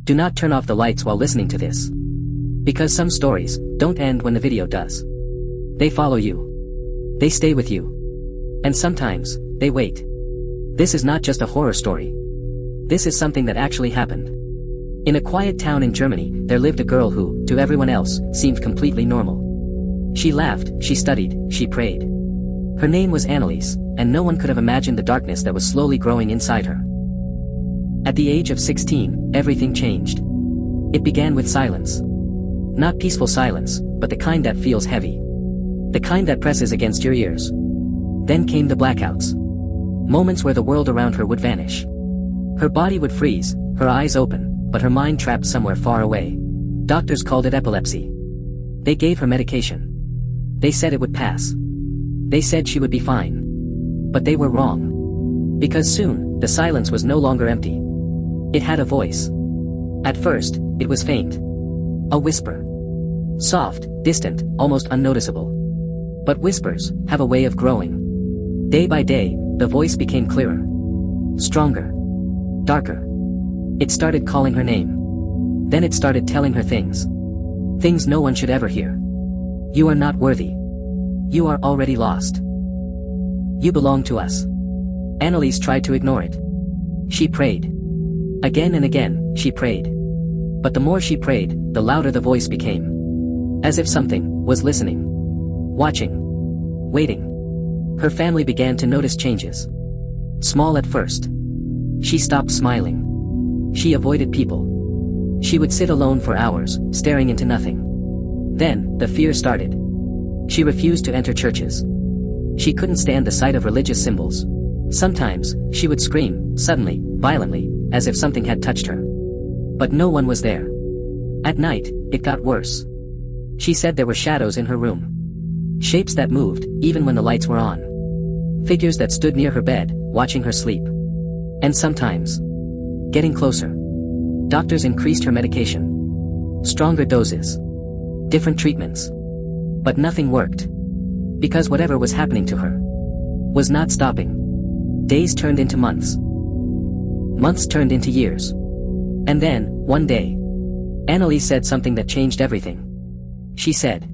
Do not turn off the lights while listening to this. Because some stories don't end when the video does. They follow you. They stay with you. And sometimes, they wait. This is not just a horror story. This is something that actually happened. In a quiet town in Germany, there lived a girl who, to everyone else, seemed completely normal. She laughed, she studied, she prayed. Her name was Anneliese, and no one could have imagined the darkness that was slowly growing inside her. At the age of 16, everything changed. It began with silence. Not peaceful silence, but the kind that feels heavy. The kind that presses against your ears. Then came the blackouts. Moments where the world around her would vanish. Her body would freeze, her eyes open, but her mind trapped somewhere far away. Doctors called it epilepsy. They gave her medication. They said it would pass. They said she would be fine. But they were wrong. Because soon, the silence was no longer empty. It had a voice. At first, it was faint. A whisper. Soft, distant, almost unnoticeable. But whispers have a way of growing. Day by day, the voice became clearer. Stronger. Darker. It started calling her name. Then it started telling her things. Things no one should ever hear. You are not worthy. You are already lost. You belong to us. Anneliese tried to ignore it. She prayed. Again and again, she prayed. But the more she prayed, the louder the voice became. As if something was listening. Watching. Waiting. Her family began to notice changes. Small at first. She stopped smiling. She avoided people. She would sit alone for hours, staring into nothing. Then, the fear started. She refused to enter churches. She couldn't stand the sight of religious symbols. Sometimes, she would scream, suddenly, violently, as if something had touched her. But no one was there. At night, it got worse. She said there were shadows in her room. Shapes that moved, even when the lights were on. Figures that stood near her bed, watching her sleep. And sometimes, getting closer. Doctors increased her medication. Stronger doses. Different treatments. But nothing worked. Because whatever was happening to her was not stopping. Days turned into months. Months turned into years. And then, one day, Anneliese said something that changed everything. She said,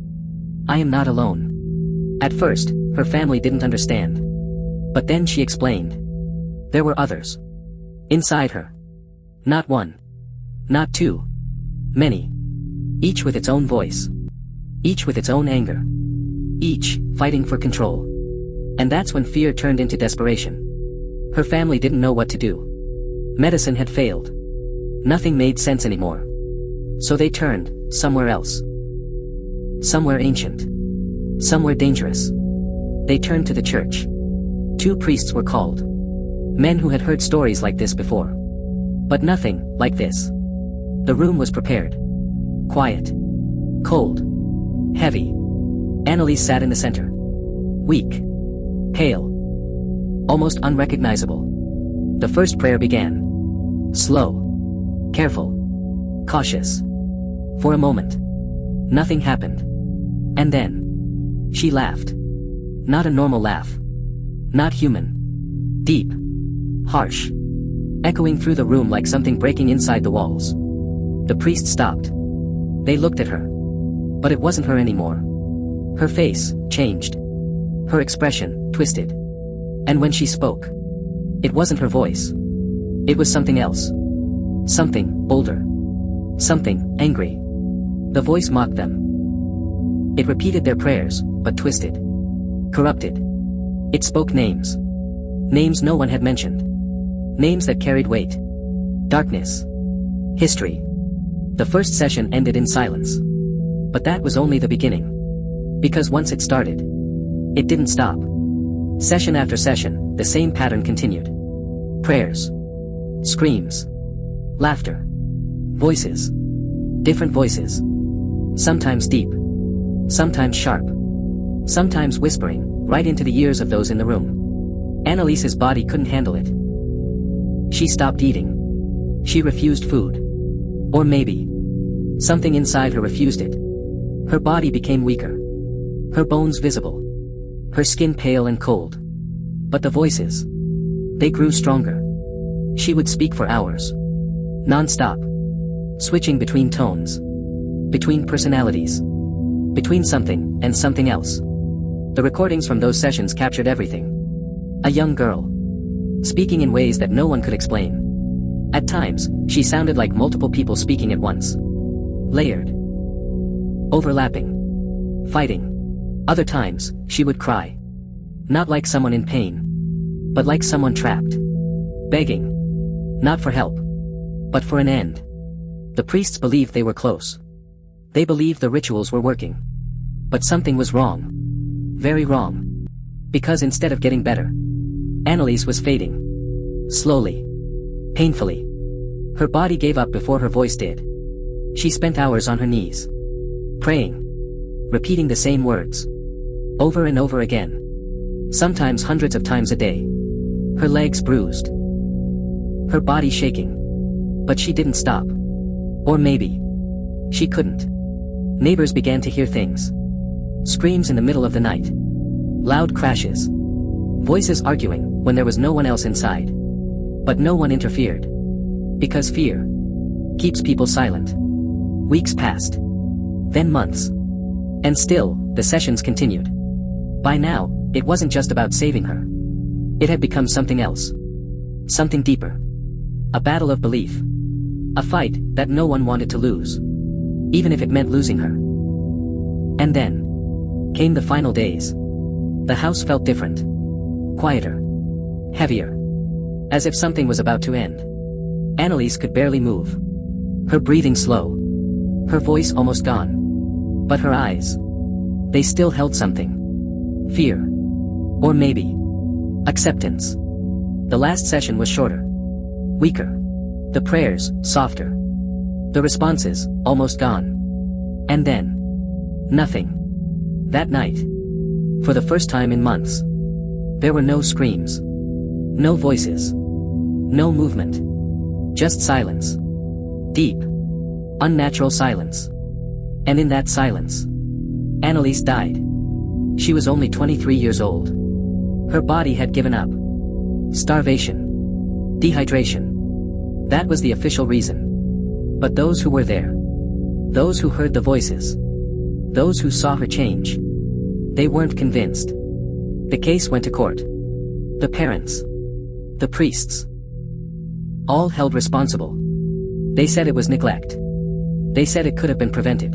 "I am not alone." At first, her family didn't understand. But then she explained. There were others. Inside her. Not one. Not two. Many. Each with its own voice. Each with its own anger. Each, fighting for control. And that's when fear turned into desperation. Her family didn't know what to do. Medicine had failed. Nothing made sense anymore. So they turned, somewhere else. Somewhere ancient. Somewhere dangerous. They turned to the church. 2 priests were called. Men who had heard stories like this before. But nothing like this. The room was prepared. Quiet. Cold. Heavy. Anneliese sat in the center. Weak. Pale. Almost unrecognizable. The first prayer began. Slow. Careful. Cautious. For a moment. Nothing happened. And then. She laughed. Not a normal laugh. Not human. Deep. Harsh. Echoing through the room like something breaking inside the walls. The priest stopped. They looked at her. But it wasn't her anymore. Her face changed. Her expression twisted. And when she spoke, it wasn't her voice. It was something else. Something older. Something angry. The voice mocked them. It repeated their prayers, but twisted. Corrupted. It spoke names. Names no one had mentioned. Names that carried weight. Darkness. History. The first session ended in silence. But that was only the beginning. Because once it started, it didn't stop. Session after session, the same pattern continued. Prayers. Screams. Laughter. Voices. Different voices. Sometimes deep. Sometimes sharp. Sometimes whispering, right into the ears of those in the room. Anneliese's body couldn't handle it. She stopped eating. She refused food. Or maybe, something inside her refused it. Her body became weaker. Her bones visible. Her skin pale and cold. But the voices, they grew stronger. She would speak for hours. Non-stop. switching between tones, between personalities, between something and something else. The recordings from those sessions captured everything. A young girl, speaking in ways that no one could explain. At times, she sounded like multiple people speaking at once. Layered, overlapping, fighting. Other times, she would cry. Not like someone in pain, but like someone trapped. Begging. Not for help, but for an end. The priests believed they were close. They believed the rituals were working. But something was wrong. Very wrong. Because instead of getting better, Anneliese was fading. Slowly. Painfully. Her body gave up before her voice did. She spent hours on her knees. Praying. Repeating the same words. Over and over again. Sometimes hundreds of times a day. Her legs bruised. Her body shaking. But she didn't stop. Or maybe she couldn't. Neighbors began to hear things. Screams in the middle of the night. Loud crashes. Voices arguing when there was no one else inside. But no one interfered. Because fear keeps people silent. Weeks passed. Then months. And still, the sessions continued. By now, it wasn't just about saving her. It had become something else. Something deeper. A battle of belief. A fight that no one wanted to lose. Even if it meant losing her. And then came the final days. The house felt different. Quieter. Heavier. As if something was about to end. Anneliese could barely move. Her breathing slow. Her voice almost gone. But her eyes. They still held something. Fear. Or maybe acceptance. The last session was shorter. Weaker. The prayers, softer. The responses, almost gone. And then nothing. That night, for the first time in months, there were no screams. No voices. No movement. Just silence. Deep. Unnatural silence. And in that silence, Anneliese died. She was only 23 years old. Her body had given up. Starvation. Dehydration. That was the official reason. But those who were there, those who heard the voices, those who saw her change, they weren't convinced. The case went to court. The parents, the priests, all held responsible. They said it was neglect. They said it could have been prevented.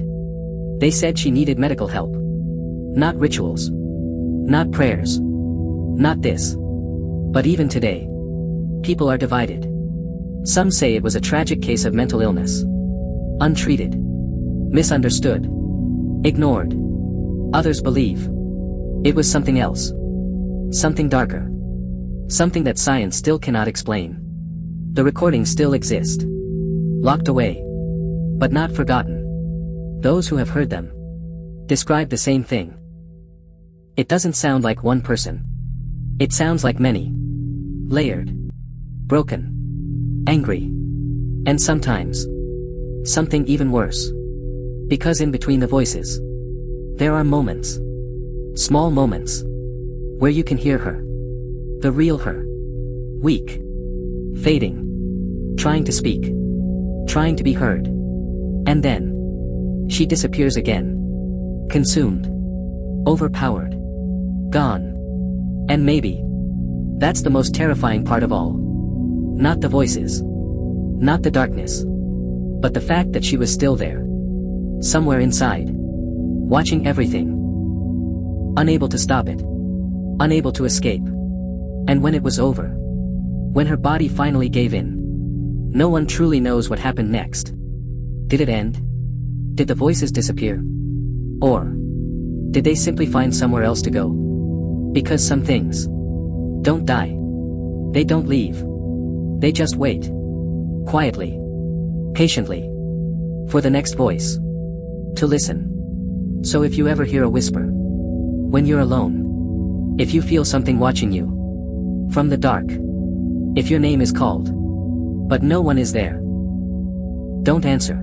They said she needed medical help. Not rituals. Not prayers. Not this. But even today, people are divided. Some say it was a tragic case of mental illness. Untreated. Misunderstood. Ignored. Others believe it was something else. Something darker. Something that science still cannot explain. The recordings still exist. Locked away. But not forgotten. Those who have heard them describe the same thing. It doesn't sound like one person. It sounds like many. Layered. Broken. Angry. And sometimes something even worse. Because in between the voices, there are moments. Small moments. Where you can hear her. The real her. Weak. Fading. Trying to speak. Trying to be heard. And then she disappears again. Consumed. Overpowered. Gone. And maybe that's the most terrifying part of all. Not the voices. Not the darkness. But the fact that she was still there. Somewhere inside. Watching everything. Unable to stop it. Unable to escape. And when it was over, when her body finally gave in, no one truly knows what happened next. Did it end? Did the voices disappear? Or did they simply find somewhere else to go? Because some things don't die. They don't leave. They just wait. Quietly. Patiently. For the next voice to listen. So if you ever hear a whisper, when you're alone, if you feel something watching you from the dark, if your name is called, but no one is there, don't answer.